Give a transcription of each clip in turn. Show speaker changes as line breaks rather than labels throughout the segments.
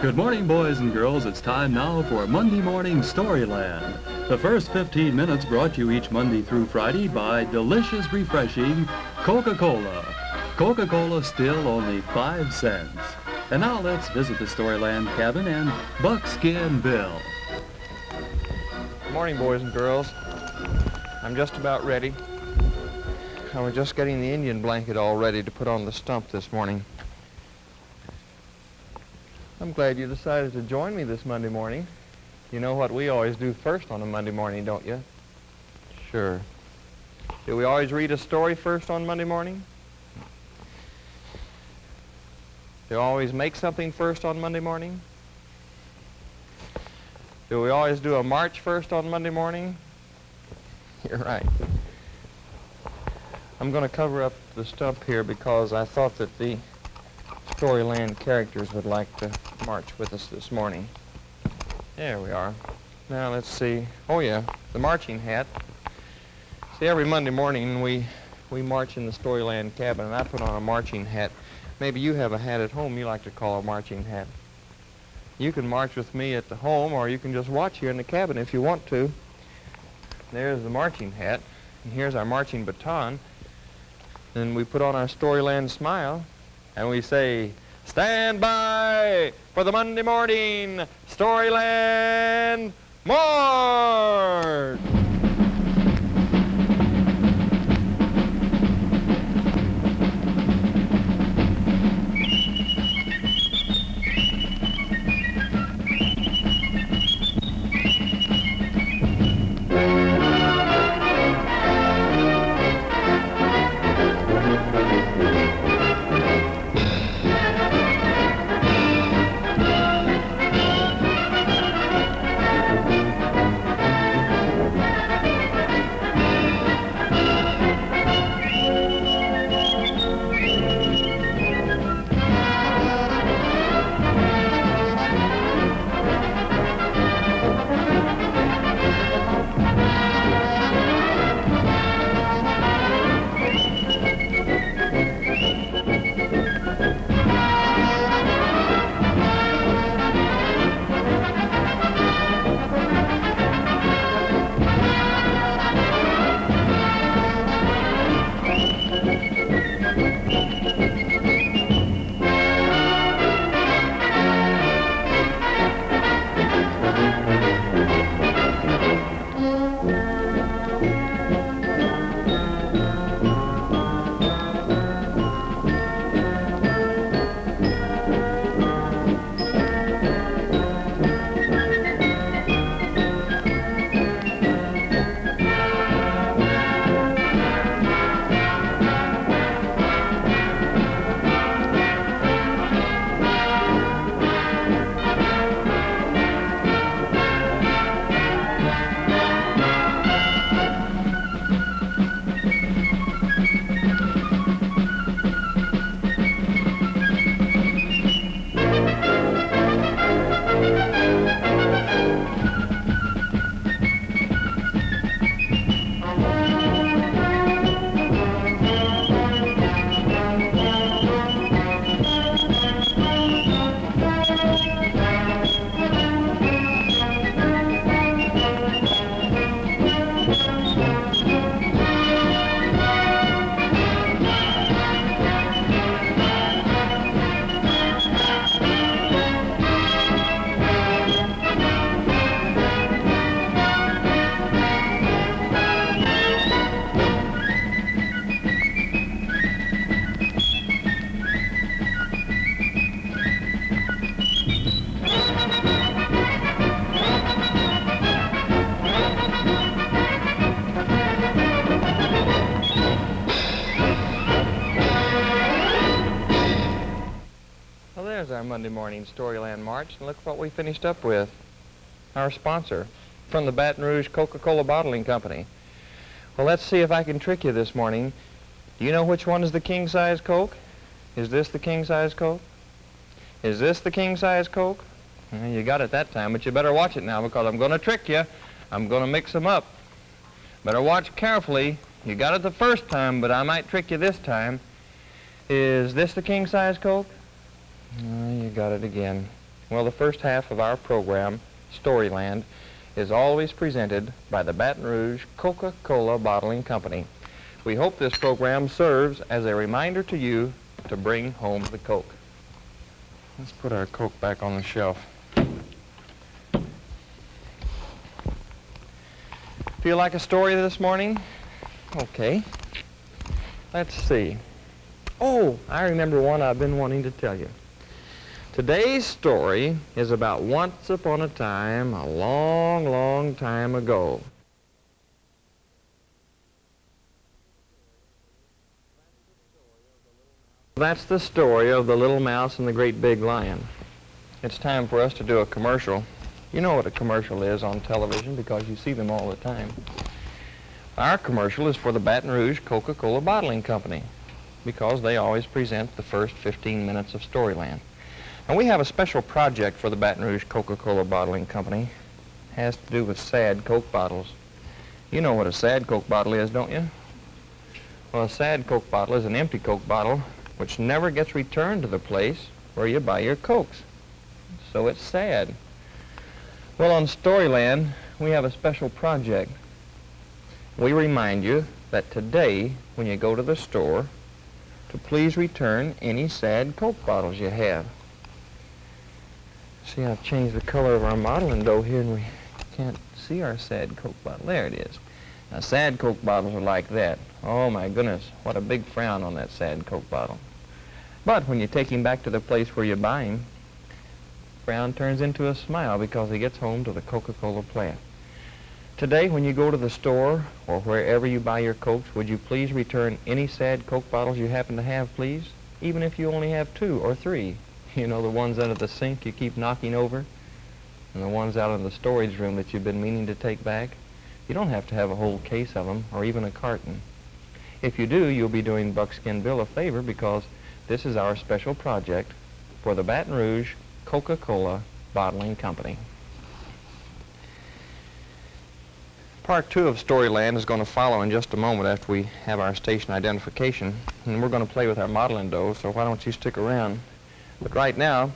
Good morning, boys and girls. It's time now for Monday Morning Storyland. The first 15 minutes brought you each Monday through Friday by delicious, refreshing Coca-Cola. Coca-Cola still only 5 cents. And now let's visit the Storyland cabin and Buckskin Bill.
Good morning, boys and girls. I'm just about ready. I was just getting the Indian blanket all ready to put on the stump this morning. I'm glad you decided to join me this Monday morning. You know what we always do first on a Monday morning, don't you? Sure. Do we always read a story first on Monday morning? Do we always make something first on Monday morning? Do we always do a march first on Monday morning? You're right. I'm going to cover up the stump here because I thought that the Storyland characters would like to march with us this morning. There we are. Now let's see. Oh yeah, the marching hat. See, every Monday morning we march in the Storyland cabin, and I put on a marching hat. Maybe you have a hat at home you like to call a marching hat. You can march with me at the home, or you can just watch here in the cabin if you want to. There's the marching hat, and here's our marching baton. Then we put on our Storyland smile, and we say, "Stand by for the Monday morning Storyland March!" There's our Monday morning Storyland March, and look what we finished up with. Our sponsor from the Baton Rouge Coca-Cola Bottling Company. Well, let's see if I can trick you this morning. Do you know which one is the king-size Coke? Is this the king-size Coke? Is this the king-size Coke? Well, you got it that time, but you better watch it now because I'm going to trick you. I'm going to mix them up. Better watch carefully. You got it the first time, but I might trick you this time. Is this the king-size Coke? Oh, you got it again. Well, the first half of our program, Storyland, is always presented by the Baton Rouge Coca-Cola Bottling Company. We hope this program serves as a reminder to you to bring home the Coke. Let's put our Coke back on the shelf. Feel like a story this morning? Okay. Let's see. Oh, I remember one I've been wanting to tell you. Today's story is about once upon a time, a long, long time ago. That's the story of the little mouse and the great big lion. It's time for us to do a commercial. You know what a commercial is on television because you see them all the time. Our commercial is for the Baton Rouge Coca-Cola Bottling Company because they always present the first 15 minutes of Storyland. And we have a special project for the Baton Rouge Coca-Cola Bottling Company. It has to do with sad Coke bottles. You know what a sad Coke bottle is, don't you? Well, a sad Coke bottle is an empty Coke bottle which never gets returned to the place where you buy your Cokes. So it's sad. Well, on Storyland, we have a special project. We remind you that today, when you go to the store, to please return any sad Coke bottles you have. See, I've changed the color of our modeling dough here and we can't see our sad Coke bottle. There it is. Now, sad Coke bottles are like that. Oh, my goodness, what a big frown on that sad Coke bottle. But when you take him back to the place where you buy him, frown turns into a smile because he gets home to the Coca-Cola plant. Today, when you go to the store or wherever you buy your Cokes, would you please return any sad Coke bottles you happen to have, please? Even if you only have 2 or 3. You know, the ones under the sink you keep knocking over, and the ones out in the storage room that you've been meaning to take back. You don't have to have a whole case of them or even a carton. If you do, you'll be doing Buckskin Bill a favor because this is our special project for the Baton Rouge Coca-Cola Bottling Company. Part 2 of Storyland is going to follow in just a moment after we have our station identification, and we're going to play with our modeling dough, so why don't you stick around. But right now,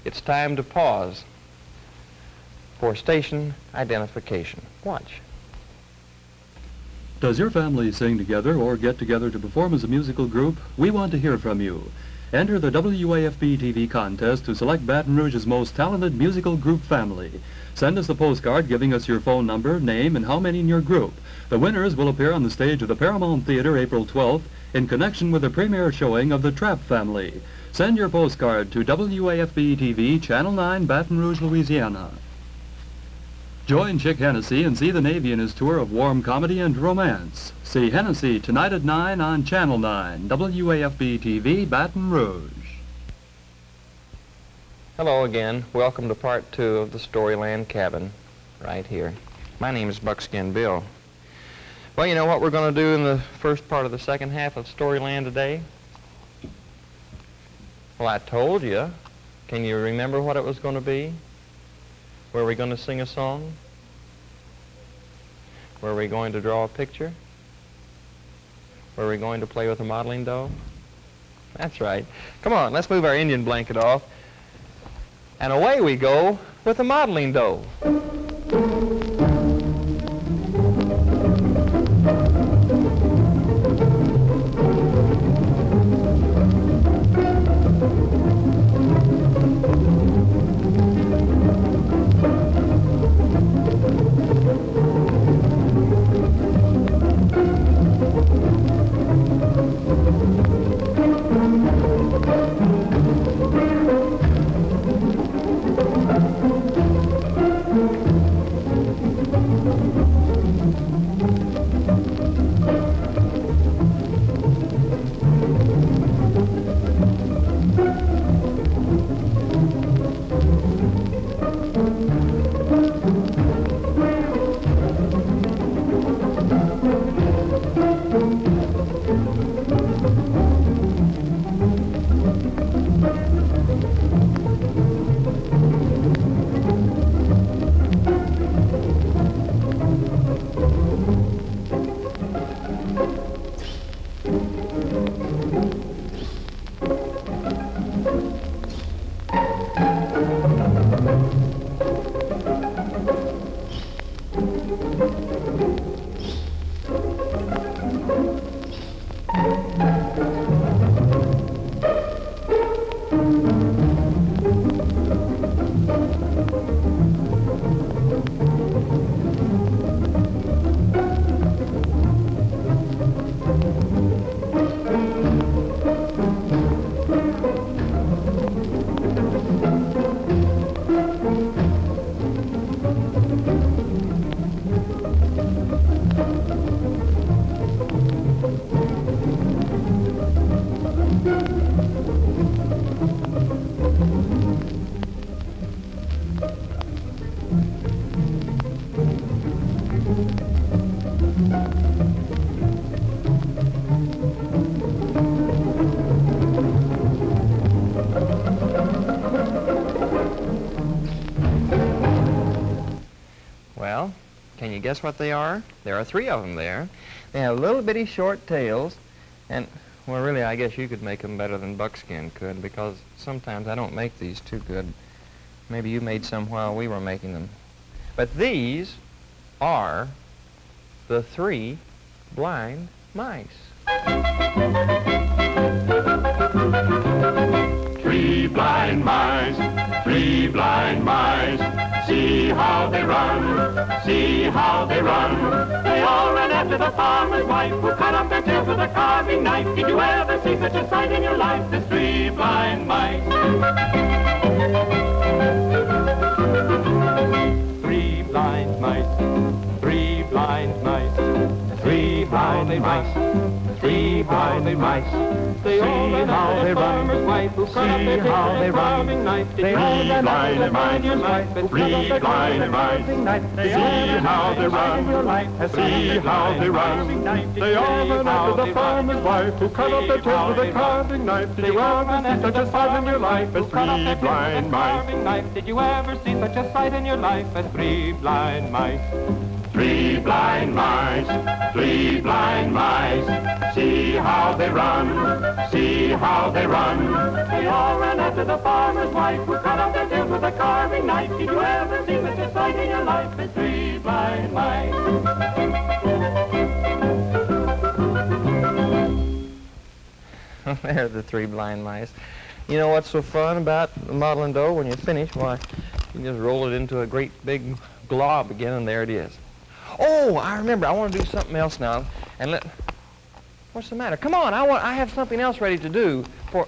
it's time to pause for station identification. Watch.
Does your family sing together or get together to perform as a musical group? We want to hear from you. Enter the WAFB TV contest to select Baton Rouge's most talented musical group family. Send us a postcard giving us your phone number, name, and how many in your group. The winners will appear on the stage of the Paramount Theater April 12th in connection with the premiere showing of The Trapp Family. Send your postcard to WAFB TV, Channel 9, Baton Rouge, Louisiana. Join Chick Hennessy and see the Navy in his tour of warm comedy and romance. See Hennessy tonight at 9 on Channel 9, WAFB TV, Baton Rouge.
Hello again. Welcome to Part 2 of the Storyland Cabin, right here. My name is Buckskin Bill. Well, you know what we're going to do in the first part of the second half of Storyland today? Well, I told you. Can you remember what it was going to be? Were we going to sing a song? Were we going to draw a picture? Were we going to play with a modeling dough? That's right. Come on, let's move our Indian blanket off. And away we go with the modeling dough. Can you guess what they are? There are 3 of them there. They have little bitty short tails, and, well, really, I guess you could make them better than Buckskin could, because sometimes I don't make these too good. Maybe you made some while we were making them. But these are the 3 blind mice.
3 blind mice, 3 blind mice. See how they run, see how they run. They all ran after the farmer's wife, who cut off their tails with a carving knife. Did you ever see such a sight in your life? There's 3 blind mice. 3 blind mice, 3 blind mice, 3 blind mice, 3 blind mice. They all ran after the farmer's wife, who cut off their tails with a carving knife. They all ran after the farmer's wife, who cut off their tails with a carving knife. They all ran after the farmer's wife, see how they run. They all ran after the farmer's wife, who cut off their tails with a carving knife. Did you ever see such a sight in your life as 3 blind mice? Did you ever see such a sight in your life as 3 blind mice? 3 blind mice, 3 blind mice. See how they run, see how they run. They all ran after the farmer's wife, who cut off their tails with a carving knife. Did you ever see such a sight in your life as 3 blind mice?
There are the 3 blind mice. You know what's so fun about the modeling dough? When you finish, why, you just roll it into a great big glob again, and there it is. Oh, I remember. I want to do something else now. And what's the matter? Come on, I have something else ready to do for...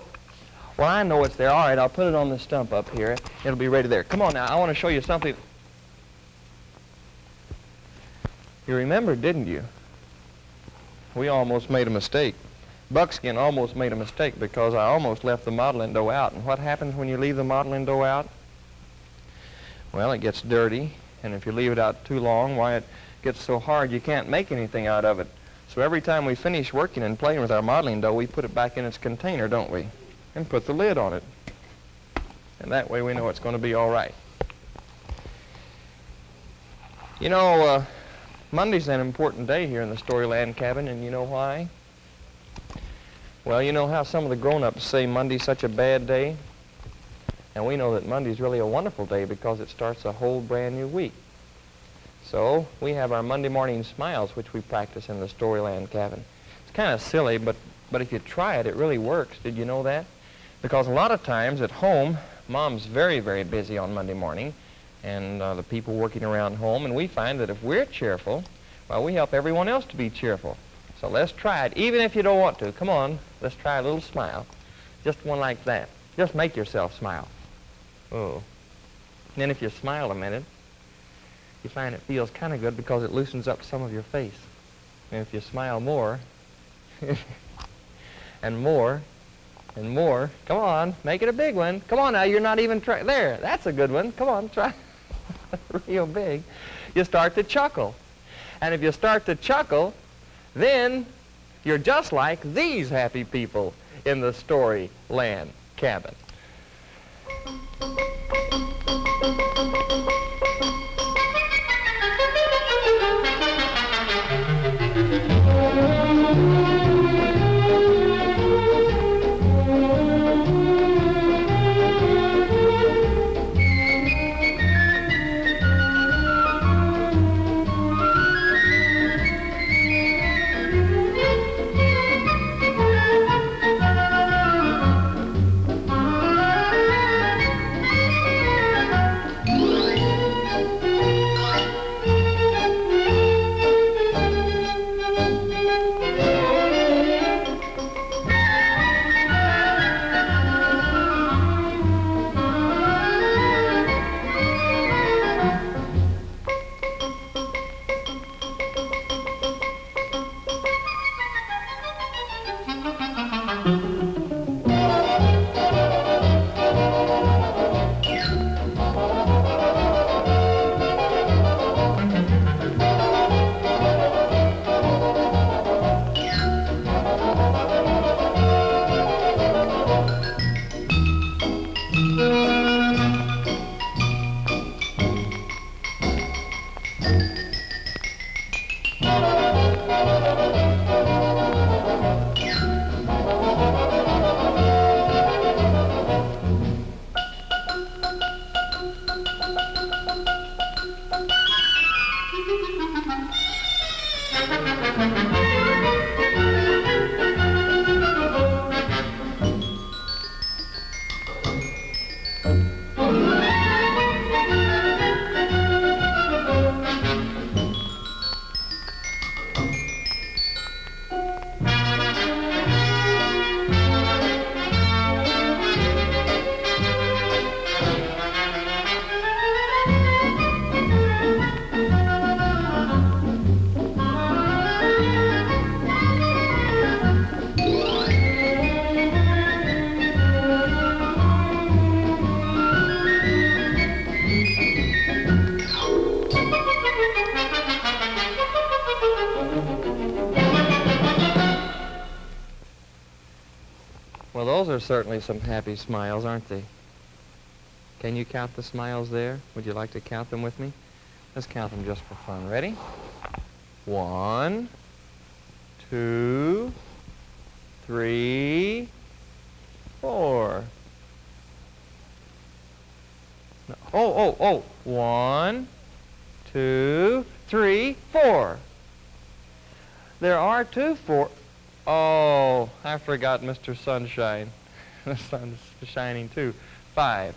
Well, I know it's there. All right, I'll put it on the stump up here. It'll be ready there. Come on now, I want to show you something. You remembered, didn't you? We almost made a mistake. Buckskin almost made a mistake because I almost left the modeling dough out. And what happens when you leave the modeling dough out? Well, it gets dirty, and if you leave it out too long, why, it gets so hard you can't make anything out of it. So every time we finish working and playing with our modeling dough, we put it back in its container, don't we? And put the lid on it. And that way we know it's going to be all right. You know, Monday's an important day here in the Storyland cabin, and you know why? Well, you know how some of the grown-ups say Monday's such a bad day? And we know that Monday's really a wonderful day because it starts a whole brand new week. So we have our Monday morning smiles, which we practice in the Storyland cabin. It's kind of silly, but if you try it, it really works. Did you know that? Because a lot of times at home, Mom's very, very busy on Monday morning, and the people working around home, and we find that if we're cheerful, well, we help everyone else to be cheerful. So let's try it, even if you don't want to. Come on, let's try a little smile. Just one like that. Just make yourself smile. Oh. And then if you smile a minute, you find it feels kind of good because it loosens up some of your face. And if you smile more, and more, and more, come on, make it a big one. Come on now, you're not even trying. There, that's a good one. Come on, try real big. You start to chuckle. And if you start to chuckle, then you're just like these happy people in the Storyland cabin. Well, those are certainly some happy smiles, aren't they? Can you count the smiles there? Would you like to count them with me? Let's count them just for fun. Ready? 1, 2, 3, 4. No. Oh. 1, 2, 3, 4. There are 2 4. Oh, I forgot Mr. Sunshine. The sun's shining too. 5.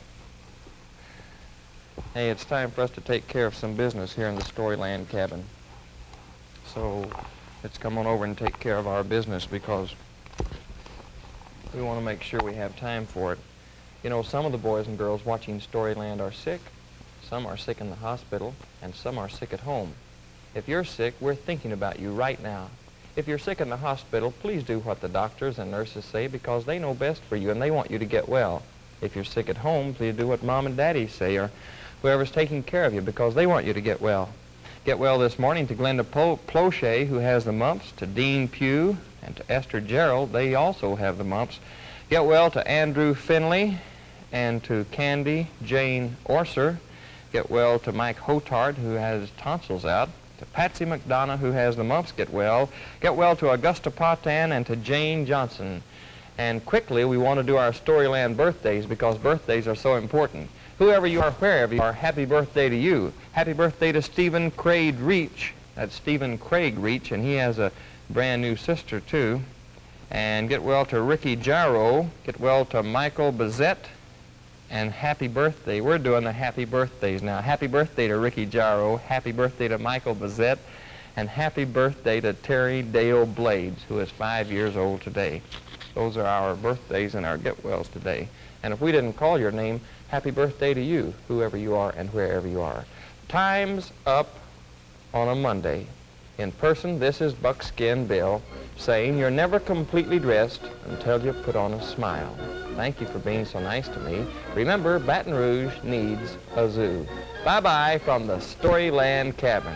Hey, it's time for us to take care of some business here in the Storyland cabin. So let's come on over and take care of our business because we want to make sure we have time for it. You know, some of the boys and girls watching Storyland are sick. Some are sick in the hospital, and some are sick at home. If you're sick, we're thinking about you right now. If you're sick in the hospital, please do what the doctors and nurses say because they know best for you and they want you to get well. If you're sick at home, please do what Mom and Daddy say or whoever's taking care of you because they want you to get well. Get well this morning to Glenda Plochet, who has the mumps, to Dean Pugh, and to Esther Gerald. They also have the mumps. Get well to Andrew Finley and to Candy Jane Orser. Get well to Mike Hotard, who has tonsils out. To Patsy McDonough, who has the mumps, get well. Get well to Augusta Potan and to Jane Johnson. And quickly, we want to do our Storyland birthdays because birthdays are so important. Whoever you are, wherever you are, happy birthday to you. Happy birthday to Stephen Craig Reach. That's Stephen Craig Reach, and he has a brand new sister, too. And get well to Ricky Jarrow. Get well to Michael Bazette. And happy birthday. We're doing the happy birthdays now. Happy birthday to Ricky Jarrow. Happy birthday to Michael Bazette. And happy birthday to Terry Dale Blades, who is 5 years old today. Those are our birthdays and our get-wells today. And if we didn't call your name, happy birthday to you, whoever you are and wherever you are. Time's up on a Monday. In person, this is Buckskin Bill saying you're never completely dressed until you put on a smile. Thank you for being so nice to me. Remember, Baton Rouge needs a zoo. Bye-bye from the Storyland cabin.